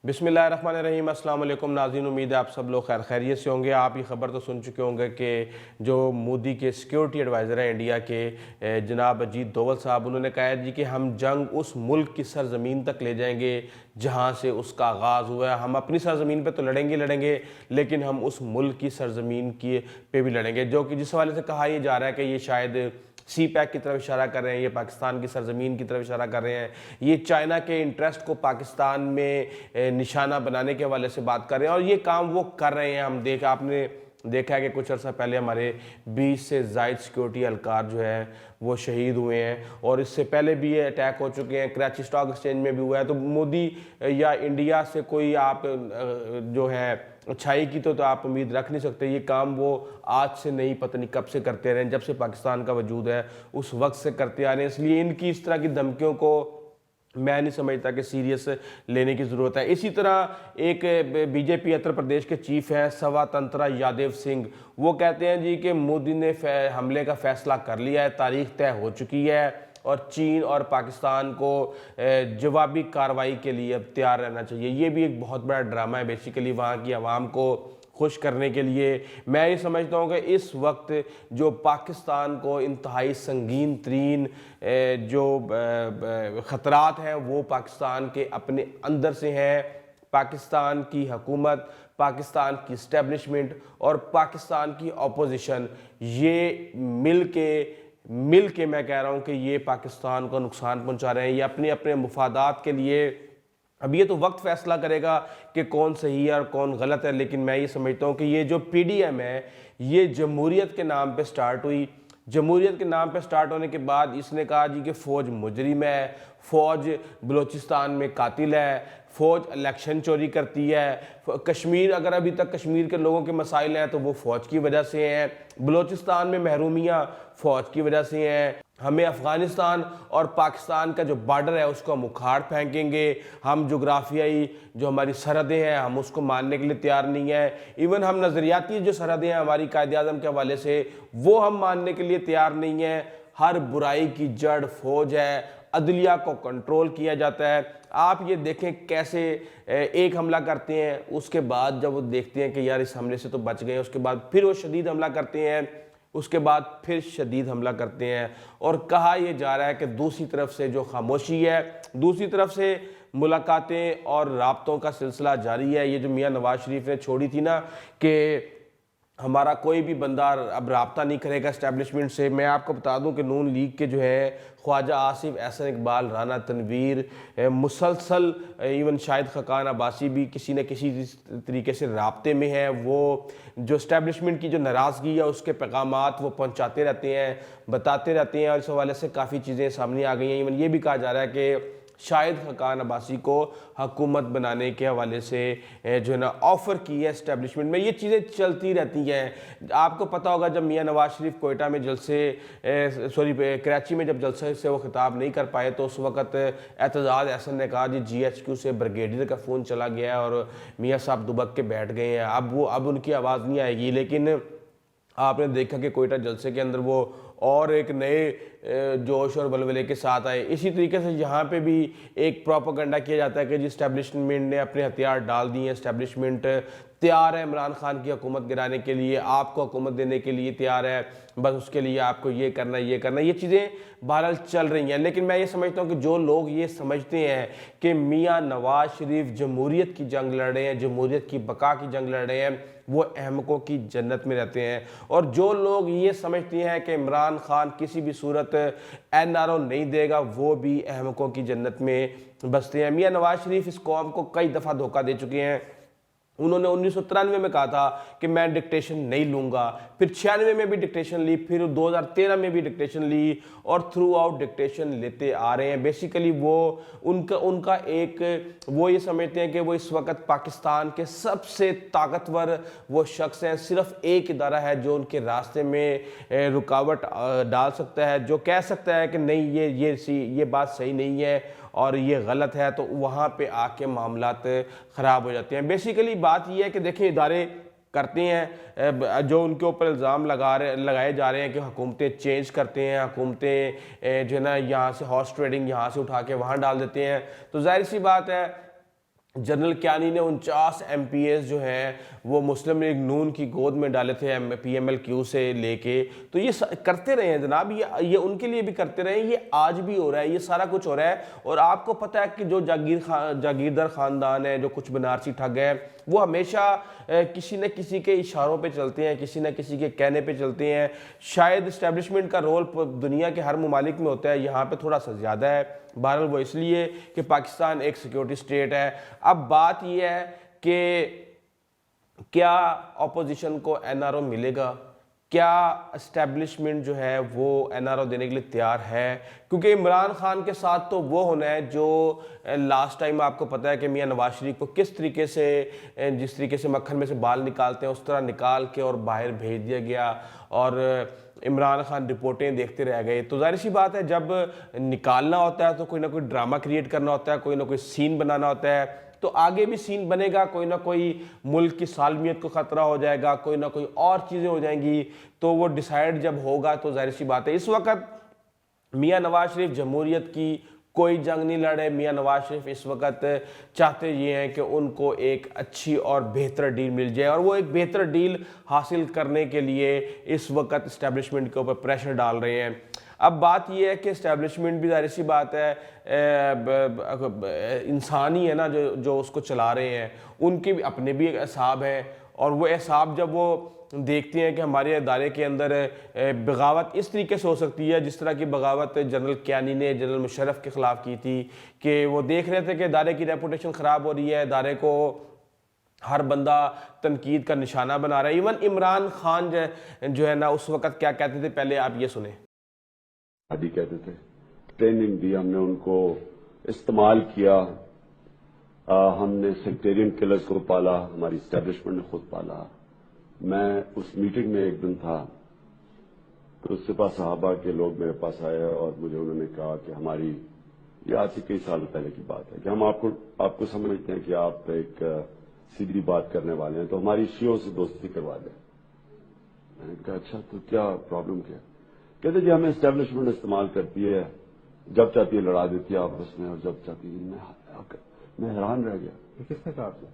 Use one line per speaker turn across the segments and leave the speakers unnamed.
बिस्मिल्लाहिर्रहमानिर्रहीम। अस्सलाम वालेकुम नाज़रीन, उम्मीद है आप सब लोग खैरियत से होंगे। आप ये ख़बर तो सुन चुके होंगे कि जो मोदी के सिक्योरिटी एडवाइज़र हैं इंडिया के, जनाब अजीत डोवल साहब, उन्होंने कहा है जी कि हम जंग उस मुल्क की सरज़मीन तक ले जाएंगे जहाँ से उसका आगाज़ हुआ है। हम अपनी सरज़मीन पे तो लड़ेंगे लड़ेंगे, लेकिन हम उस मुल्क की सरज़मीन की पे भी लड़ेंगे। जो कि जिस हवाले से कहा यह जा रहा है कि ये शायद सी पैक की तरफ इशारा कर रहे हैं, ये पाकिस्तान की सरजमीन की तरफ इशारा कर रहे हैं, ये चाइना के इंटरेस्ट को पाकिस्तान में निशाना बनाने के हवाले से बात कर रहे हैं और ये काम वो कर रहे हैं। आपने देखा है कि कुछ अर्सा पहले हमारे 20 से ज़ायद सिक्योरिटी एहलकार जो है वो शहीद हुए हैं और इससे पहले भी ये अटैक हो चुके हैं। कराची स्टॉक एक्सचेंज में भी हुआ है। तो मोदी या इंडिया से कोई आप जो है अच्छाई की तो आप उम्मीद रख नहीं सकते। ये काम वो आज से नहीं, पता नहीं कब से करते रहे, जब से पाकिस्तान का वजूद है उस वक्त से करते आ रहे हैं। इसलिए इनकी इस तरह की धमकियों को मैं नहीं समझता कि सीरियस लेने की ज़रूरत है। इसी तरह एक बीजेपी उत्तर प्रदेश के चीफ हैं सवातंत्रा यादव सिंह, वो कहते हैं जी कि मोदी ने हमले का फैसला कर लिया है, तारीख तय हो चुकी है और चीन और पाकिस्तान को जवाबी कार्रवाई के लिए अब तैयार रहना चाहिए। ये भी एक बहुत बड़ा ड्रामा है बेसिकली वहाँ की आवाम को खुश करने के लिए। मैं ये समझता हूँ कि इस वक्त जो पाकिस्तान को इंतहाई संगीन तरीन जो ख़तरात हैं वो पाकिस्तान के अपने अंदर से हैं। पाकिस्तान की हुकूमत, पाकिस्तान की इस्टेब्लिशमेंट और पाकिस्तान की अपोजिशन, ये मिल के मैं कह रहा हूँ कि ये पाकिस्तान को नुकसान पहुँचा रहे हैं। ये अपने अपने मुफादात के लिए, अब ये तो वक्त फैसला करेगा कि कौन सही है और कौन गलत है, लेकिन मैं ये समझता हूँ कि ये जो पीडीएम है ये जमहूरियत के नाम पे स्टार्ट हुई। जमहूरियत के नाम पे स्टार्ट होने के बाद इसने कहा जी कि फ़ौज मुजरिम है, फ़ौज बलूचिस्तान में कातिल है, फ़ौज इलेक्शन चोरी करती है, कश्मीर, अगर अभी तक कश्मीर के लोगों के मसाइल हैं तो वो फ़ौज की वजह से हैं, बलूचिस्तान में महरूमियाँ फ़ौज की वजह से हैं। हमें अफ़गानिस्तान और पाकिस्तान का जो बॉर्डर है उसको हम उखाड़ फेंकेंगे। हम जोग्राफियाई जो हमारी सरहदें हैं हम उसको मानने के लिए तैयार नहीं है। इवन हम नज़रियाती जो सरहदें हैं हमारी कायद-ए-आज़म के हवाले से वो हम मानने के लिए तैयार नहीं है। हर बुराई की जड़ फौज है, अदलिया को कंट्रोल किया जाता है। आप ये देखें कैसे एक हमला करते हैं, उसके बाद जब वो देखते हैं कि यार इस हमले से तो बच गए, उसके बाद फिर वो शदीद हमला करते हैं, उसके बाद फिर शदीद हमला करते हैं। और कहा यह जा रहा है कि दूसरी तरफ से जो खामोशी है, दूसरी तरफ से मुलाकातें और राब्तों का सिलसिला जारी है। ये जो मियाँ नवाज शरीफ ने छोड़ी थी ना कि हमारा कोई भी बंदा अब राब्ता नहीं करेगा इस्टेब्लिशमेंट से। मैं आपको बता दूं कि नून लीग के जो है ख्वाजा आसिफ, एहसन इकबाल, राना तनवीर, मुसलसल इवन शाहिद खकान अब्बासी भी किसी न किसी तरीके से राब्ते में है। वो जो इस्टेब्लिशमेंट की जो नाराज़गी है उसके पैगामात वो पहुंचाते रहते हैं, बताते रहते हैं और इस हवाले से काफ़ी चीज़ें सामने आ गई हैं। इवन ये भी कहा जा रहा है कि शाहिद खकान अब्बासी को हुकूमत बनाने के हवाले से जो है ना ऑफ़र की है इस्टेब्लिशमेंट में। ये चीज़ें चलती रहती हैं। आपको पता होगा जब मियाँ नवाज शरीफ कोयटा में कराची में जब जलसे से वो खिताब नहीं कर पाए तो उस वक़्त एतजाज़ एहसन ने कहा जी GHQ से ब्रिगेडियर का फ़ोन चला गया है और मियाँ साहब दुबक के बैठ गए हैं, अब उनकी आवाज़ नहीं आएगी। लेकिन आपने देखा कि कोयटा जलसे के अंदर वो और एक नए जोश और बलबले के साथ आए। इसी तरीके से यहाँ पे भी एक प्रोपेगेंडा किया जाता है कि जी इस्टेब्लिशमेंट ने अपने हथियार डाल दिए हैं, इस्टेब्लिशमेंट तैयार है इमरान खान की हुकूमत गिराने के लिए, आपको हुकूमत देने के लिए तैयार है, बस उसके लिए आपको ये करना है ये करना है। ये चीज़ें बहरहाल चल रही हैं। लेकिन मैं ये समझता हूँ कि जो लोग ये समझते हैं कि मियाँ नवाज शरीफ जमहूरियत की जंग लड़ रहे हैं, जमहूरियत की बका की जंग लड़ रहे हैं, वो अहमकों की जन्नत में रहते हैं। और जो लोग ये समझते हैं कि इमरान खान किसी भी सूरत NRO नहीं देगा, वो भी अहमकों की जन्नत में बसते हैं। मियाँ नवाज शरीफ इस कौम को कई दफ़ा धोखा दे चुके हैं। उन्होंने 1993 में कहा था कि मैं डिक्टेशन नहीं लूँगा, फिर 96 में भी डिक्टेशन ली, फिर 2013 में भी डिक्टेशन ली और थ्रू आउट डिक्टेशन लेते आ रहे हैं। बेसिकली वो उनका एक वो ये समझते हैं कि वो इस वक्त पाकिस्तान के सबसे ताकतवर वो शख्स हैं। सिर्फ एक इदारा है जो उनके रास्ते में रुकावट डाल सकता है, जो कह सकता है कि नहीं ये बात सही नहीं है और ये गलत है, तो वहाँ पे आके मामलात ख़राब हो जाते हैं। बेसिकली बात ये है कि देखें इदारे करते हैं जो उनके ऊपर इल्ज़ाम लगाए जा रहे हैं कि हुकूमतें चेंज करते हैं, हुकूमतें जो है ना यहाँ से हॉर्स ट्रेडिंग यहाँ से उठा के वहाँ डाल देते हैं। तो जाहिर सी बात है जनरल क्यानी ने 49 MPs जो हैं वो मुस्लिम लीग नून की गोद में डाले थे PMLQ से लेके। तो ये करते रहे हैं जनाब, ये उनके लिए भी करते रहे हैं, ये आज भी हो रहा है, ये सारा कुछ हो रहा है। और आपको पता है कि जो जागीरदार ख़ानदान है, जो कुछ बनारसी ठग है, वो हमेशा किसी न किसी के इशारों पे चलते हैं, किसी न किसी के कहने पे चलते हैं। शायद इस्टेब्लिशमेंट का रोल दुनिया के हर ममालिक में होता है, यहाँ पे थोड़ा सा ज़्यादा है। बहरहाल वो इसलिए कि पाकिस्तान एक सिक्योरिटी स्टेट है। अब बात यह है कि क्या अपोजिशन को NRO मिलेगा, क्या इस्टेब्लिशमेंट जो है वो NRO देने के लिए तैयार है? क्योंकि इमरान खान के साथ तो वो होना है जो लास्ट टाइम आपको पता है कि मियां नवाज शरीफ को किस तरीके से, जिस तरीके से मक्खन में से बाल निकालते हैं उस तरह निकाल के और बाहर भेज दिया गया, और इमरान खान रिपोर्टें देखते रह गए। तो जाहिर सी बात है, जब निकालना होता है तो कोई ना कोई ड्रामा क्रिएट करना होता है, कोई ना कोई सीन बनाना होता है। तो आगे भी सीन बनेगा, कोई ना कोई मुल्क की सालमियत को ख़तरा हो जाएगा, कोई ना कोई और चीज़ें हो जाएंगी। तो वो डिसाइड जब होगा तो जाहिर सी बात है, इस वक्त मियां नवाज शरीफ जमहूरियत की कोई जंग नहीं लड़े। मियां नवाज शरीफ इस वक्त चाहते ये हैं कि उनको एक अच्छी और बेहतर डील मिल जाए, और वो एक बेहतर डील हासिल करने के लिए इस वक्त इस्टेब्लिशमेंट के ऊपर प्रेशर डाल रहे हैं। अब बात यह है कि इस्टेब्लिशमेंट भी जाहिर सी बात है इंसान ही है ना, जो उसको चला रहे हैं, उनके भी अपने भी एक हिसाब है। और वो हिसाब जब वो देखते हैं कि हमारे अदारे के अंदर बगावत इस तरीके से हो सकती है जिस तरह की बगावत जनरल क्यानी ने जनरल मुशर्रफ के ख़िलाफ़ की थी, कि वो देख रहे थे कि अदारे की रेपुटेशन ख़राब हो रही है, अदारे को हर बंदा तनकीद का निशाना बना रहा है। इवन इमरान खान जो है ना, उस वक़्त क्या कहते थे, पहले आप ये सुने।
आदि कहते थे, ट्रेनिंग दी हमने, उनको इस्तेमाल किया, हमने सेक्टेरियन किलर्स को पाला, हमारी इस्टेब्लिशमेंट ने खुद पाला। मैं उस मीटिंग में एक दिन था तो उससे पास सहाबा के लोग मेरे पास आए और मुझे उन्होंने कहा कि हमारी, ये आज से कई साल पहले की बात है, कि हम आपको समझते हैं कि आप एक सीधी बात करने वाले हैं, तो हमारी शियों से दोस्ती करवा दें। मैंने कहा अच्छा, तो क्या प्रॉब्लम क्या? कहते जी हमें एस्टेब्लिशमेंट इस्तेमाल करती है, जब चाहती है लड़ा देती है आपस में, और जब चाहती है। मैं हैरान रह गया।
ये किसने कहा आपसे?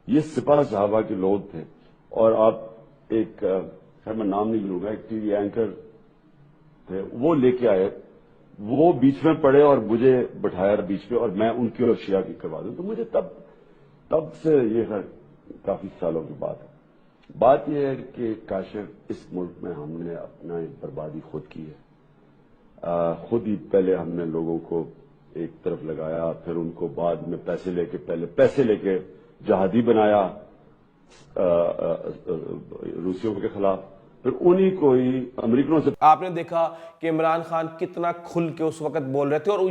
ये सिपाह साहबा के लोग थे, और आप एक, खैर मैं नाम नहीं लूंगा, एक टीवी एंकर थे, वो लेके आए, वो बीच में पड़े और मुझे बैठाया बीच में, और मैं उनकी और शिया की करवा दूं। तो मुझे तब से ये काफी सालों की बात है। बात यह है कि काशिफ, इस मुल्क में हमने अपना एक बर्बादी खुद की है। खुद ही पहले हमने लोगों को एक तरफ लगाया, फिर उनको बाद में पहले पैसे लेके जहादी बनाया रूसियों के खिलाफ, फिर उन्हीं को ही अमेरिकनों से।
आपने देखा कि इमरान खान कितना खुल के उस वक्त बोल रहे थे, और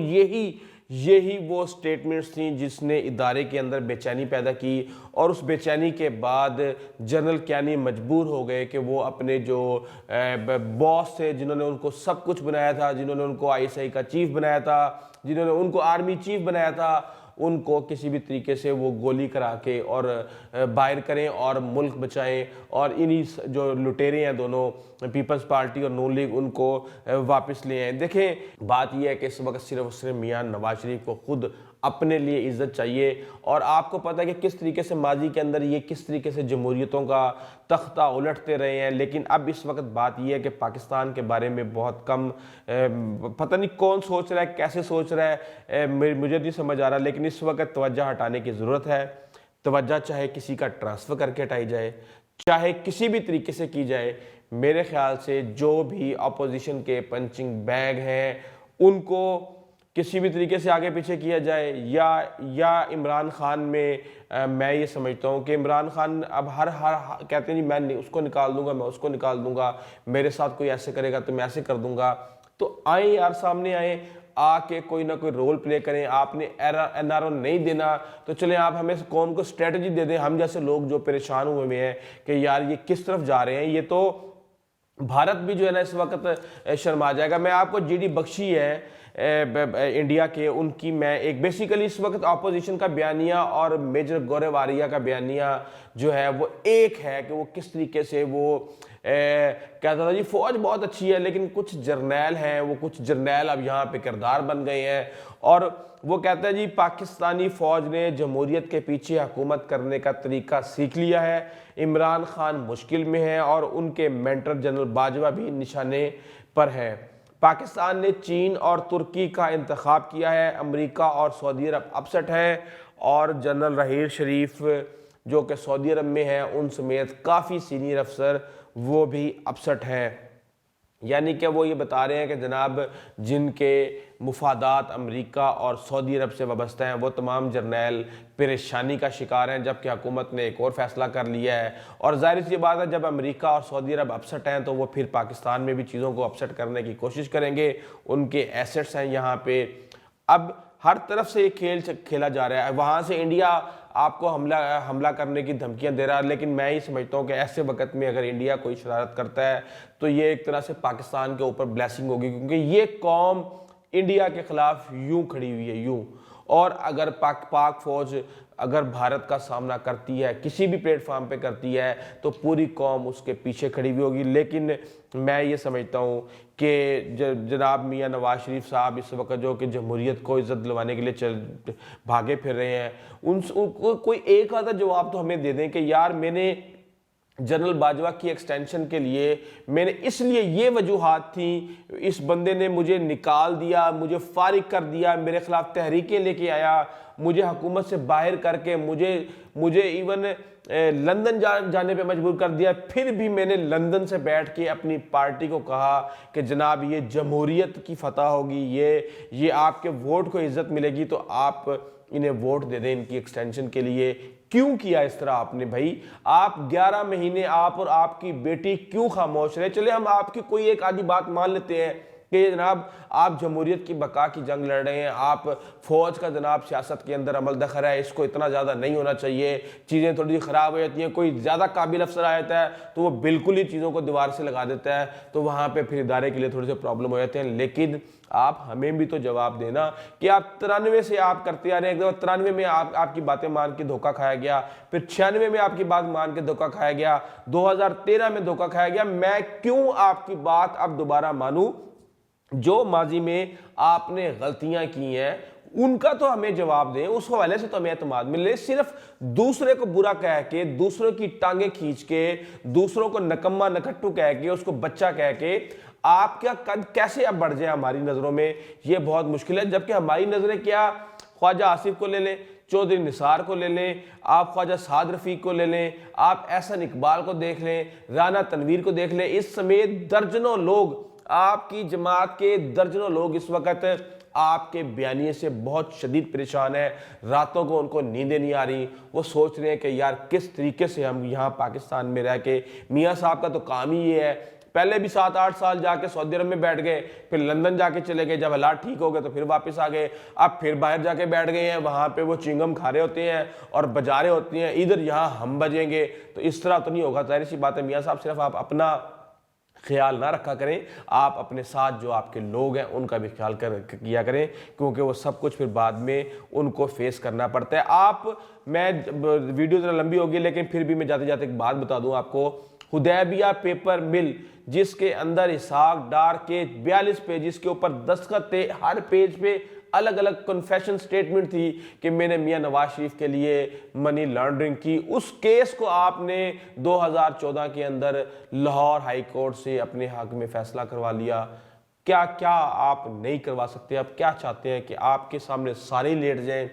यही वो स्टेटमेंट्स थी जिसने इदारे के अंदर बेचैनी पैदा की। और उस बेचैनी के बाद जनरल क्यानी मजबूर हो गए कि वो अपने जो बॉस थे, जिन्होंने उनको सब कुछ बनाया था, जिन्होंने उनको ISI का चीफ बनाया था, जिन्होंने उनको आर्मी चीफ बनाया था, उनको किसी भी तरीके से वो गोली करा के और बाहर करें और मुल्क बचाएं। और इन्हीं जो लुटेरे हैं दोनों, पीपल्स पार्टी और नून लीग, उनको वापस ले आए। देखें, बात यह है कि इस वक्त सिर्फ मियां नवाज शरीफ को खुद अपने लिए इज्जत चाहिए। और आपको पता है कि किस तरीके से माजी के अंदर ये किस तरीके से जमहूरियतों का तख्ता उलटते रहे हैं। लेकिन अब इस वक्त बात यह है कि पाकिस्तान के बारे में बहुत कम, पता नहीं कौन सोच रहा है, कैसे सोच रहा है, मुझे नहीं समझ आ रहा। लेकिन इस वक्त तवज्जो हटाने की ज़रूरत है। तवज्जो चाहे किसी का ट्रांसफ़र करके हटाई जाए, चाहे किसी भी तरीके से की जाए। मेरे ख्याल से जो भी अपोजिशन के पंचिंग बैग हैं उनको किसी भी तरीके से आगे पीछे किया जाए, या इमरान खान में मैं ये समझता हूँ कि इमरान खान अब हर कहते हैं जी मैं उसको निकाल दूंगा, मैं उसको निकाल दूंगा, मेरे साथ कोई ऐसे करेगा तो मैं ऐसे कर दूंगा। तो आए यार, सामने आए, आके कोई ना कोई रोल प्ले करें। आपने NRO नहीं देना तो चले आप हमें कौम को स्ट्रेटजी दे दें। हम जैसे लोग जो परेशान हुए हैं कि यार ये किस तरफ जा रहे हैं, ये तो भारत भी जो है ना इस वक्त शर्मा जाएगा। मैं आपको GD बख्शी है इंडिया के, उनकी मैं एक बेसिकली इस वक्त अपोजिशन का बयानिया और मेजर गौरव आरिया का बयानिया जो है वो एक है कि वो किस तरीके से वो कहता था जी फौज बहुत अच्छी है, लेकिन कुछ जर्नैल हैं, वो कुछ जर्नैल अब यहाँ पे किरदार बन गए हैं। और वो कहता है जी पाकिस्तानी फौज ने जमहूरियत के पीछे हुकूमत करने का तरीका सीख लिया है, इमरान खान मुश्किल में है और उनके मेंटर जनरल बाजवा भी निशाने पर है। पाकिस्तान ने चीन और तुर्की का इंतखाब किया है, अमेरिका और सऊदी अरब अपसेट है, और जनरल रहील शरीफ जो कि सऊदी अरब में है उन समेत काफ़ी सीनियर अफसर वो भी अपसेट हैं। यानी कि वो ये बता रहे हैं कि जनाब जिनके मुफादात अमेरिका और सऊदी अरब से वाबस्ता हैं वो तमाम जर्नैल परेशानी का शिकार हैं, जबकि हुकूमत ने एक और फैसला कर लिया है। और जाहिर सी बात है जब अमेरिका और सऊदी अरब अपसेट हैं तो वो फिर पाकिस्तान में भी चीज़ों को अपसेट करने की कोशिश करेंगे। उनके एसेट्स हैं यहाँ पे, अब हर तरफ से ये खेल खेला जा रहा है। वहाँ से इंडिया आपको हमला करने की धमकियां दे रहा है, लेकिन मैं ये समझता हूँ कि ऐसे वक्त में अगर इंडिया कोई शरारत करता है तो ये एक तरह से पाकिस्तान के ऊपर ब्लेसिंग होगी, क्योंकि ये कौम इंडिया के खिलाफ यूं खड़ी हुई है यूं। और अगर पाक फौज अगर भारत का सामना करती है, किसी भी प्लेटफॉर्म पे करती है, तो पूरी कौम उसके पीछे खड़ी हुई होगी। लेकिन मैं ये समझता हूँ कि जनाब मियाँ नवाज शरीफ साहब इस वक्त जो कि जमहूरियत को इज्जत दिलवाने के लिए भागे फिर रहे हैं, उनको कोई एक आधा जवाब तो हमें दे दें कि यार मैंने जनरल बाजवा की एक्सटेंशन के लिए मैंने इसलिए ये वजूहात थी, इस बंदे ने मुझे निकाल दिया, मुझे फारिग कर दिया, मेरे खिलाफ तहरीकें लेके आया, मुझे हुकूमत से बाहर करके मुझे इवन लंदन जाने पे मजबूर कर दिया, फिर भी मैंने लंदन से बैठ के अपनी पार्टी को कहा कि जनाब ये जमहूरियत की फतह होगी, ये आपके वोट को इज्जत मिलेगी, तो आप इन्हें वोट दे दें इनकी एक्सटेंशन के लिए। क्यों किया इस तरह आपने भाई? आप 11 महीने आप और आपकी बेटी क्यों खामोश रहे? चले हम आपकी कोई एक आधी बात मान लेते हैं कि जनाब आप जमहूरियत की बका की जंग लड़ रहे हैं, आप फौज का जनाब सियासत के अंदर अमल दखल है, इसको इतना ज़्यादा नहीं होना चाहिए, चीज़ें थोड़ी ख़राब हो जाती हैं, कोई ज़्यादा काबिल अफसर आ जाता है तो वो बिल्कुल ही चीज़ों को दीवार से लगा देता है, तो वहाँ पर फिर इदारे के लिए थोड़े से प्रॉब्लम हो जाते हैं। लेकिन आप हमें भी तो जवाब देना कि आप 93 से आप करते आ रहे हैं, एक दफ़ा 93 में आपकी बातें मान के धोखा खाया गया, फिर 96 में आपकी बात मान के धोखा खाया गया, 2013 में धोखा खाया गया। मैं क्यों आपकी बात अब दोबारा मानूं? जो माजी में आपने गलतियां की हैं उनका तो हमें जवाब दें, उस हवाले से तो हमें एतमाद मिले। सिर्फ दूसरे को बुरा कह के, दूसरों की टांगे खींच के, दूसरों को नकम्मा नकट्टू कह के, उसको बच्चा कह के आपका कद कैसे अब बढ़ जाए हमारी नज़रों में, ये बहुत मुश्किल है। जबकि हमारी नज़रें क्या, ख्वाजा आसिफ को ले लें, चौधरी निसार को ले लें, आप ख्वाजा साद रफ़ीक को ले लें, आप एहसन इकबाल को देख लें, राना तनवीर को देख लें, इस समेत दर्जनों लोग, आपकी जमात के दर्जनों लोग इस वक्त आपके बयानिए से बहुत शदीद परेशान है। रातों को उनको नींदें नहीं आ रही, वो सोच रहे हैं कि यार किस तरीके से हम यहाँ पाकिस्तान में रह के, मियाँ साहब का तो काम ही ये है, पहले भी 7-8 साल जाके सऊदी अरब में बैठ गए, फिर लंदन जाके चले गए, जब हालात ठीक हो गए तो फिर वापस आ गए, अब फिर बाहर जाके बैठ गए हैं, वहाँ पे वो चिंगम खा रहे होते हैं और बजा रहे होती हैं, इधर यहाँ हम बजेंगे। तो इस तरह तो नहीं होगा, जाहिर सी बात है। मियाँ साहब सिर्फ आप अपना ख्याल ना रखा करें, आप अपने साथ जो आपके लोग हैं उनका भी ख्याल किया करें, क्योंकि वो सब कुछ फिर बाद में उनको फेस करना पड़ता है। मैं वीडियो ज़रा लंबी होगी लेकिन फिर भी मैं जाते जाते एक बात बता दूं आपको। हुदैबिया पेपर मिल, जिसके अंदर इसहाक डार के 42 पेजेस के ऊपर दस्तखत थे, हर पेज पे अलग अलग कन्फेशन स्टेटमेंट थी कि मैंने मियां नवाज शरीफ के लिए मनी लॉन्ड्रिंग की, उस केस को आपने 2014 के अंदर लाहौर हाई कोर्ट से अपने हक में फैसला करवा लिया। क्या क्या आप नहीं करवा सकते? आप क्या चाहते हैं कि आपके सामने सारे लेट जाएं?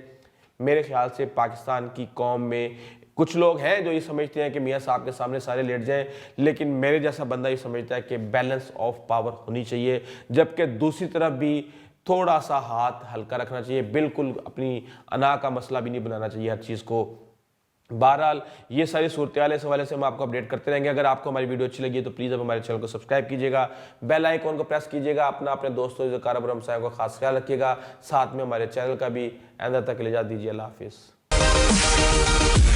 मेरे ख्याल से पाकिस्तान की कौम में कुछ लोग हैं जो ये समझते हैं कि मियाँ साहब के सामने सारे लेट जाएं, लेकिन मेरे जैसा बंदा ये समझता है कि बैलेंस ऑफ पावर होनी चाहिए, जबकि दूसरी तरफ भी थोड़ा सा हाथ हल्का रखना चाहिए। बिल्कुल अपनी अना का मसला भी नहीं बनाना चाहिए हर चीज़ को। बहरहाल ये सारी सूरत-ए-हाल इस हवाले से हम आपको अपडेट करते रहेंगे। अगर आपको हमारी वीडियो अच्छी लगी है तो प्लीज़ अब हमारे चैनल को सब्सक्राइब कीजिएगा, बेल आइकॉन को प्रेस कीजिएगा, अपने दोस्तों कार हमसायों का खास ख्याल रखिएगा, साथ में हमारे चैनल का भी। अंदर तक ले जा दीजिए। अल्लाह हाफिज़।